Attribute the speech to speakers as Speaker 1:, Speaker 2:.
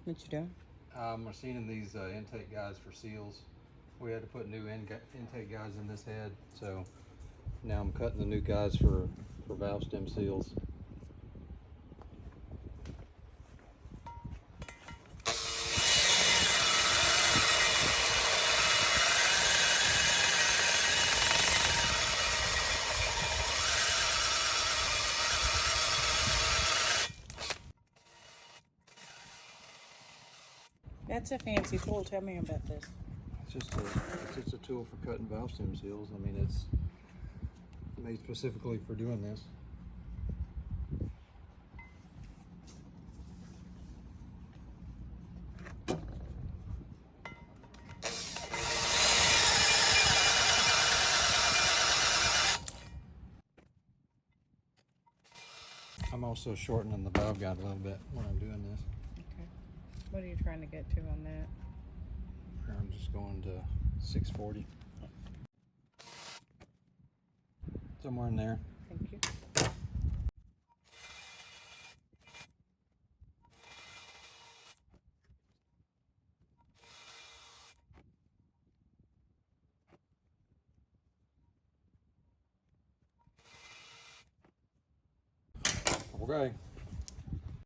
Speaker 1: What you doing?
Speaker 2: Machining these intake guides for seals. We had to put new intake guides in this head, so now I'm cutting the new guides for valve stem seals.
Speaker 1: That's a fancy tool. Tell me about this.
Speaker 2: It's just a tool for cutting valve stem seals. I mean, it's made specifically for doing this. I'm also shortening the valve guide a little bit when I'm doing this.
Speaker 1: Okay. What are you trying to get to on that?
Speaker 2: I'm just going to 640. Somewhere in there.
Speaker 1: Thank you.
Speaker 2: Okay.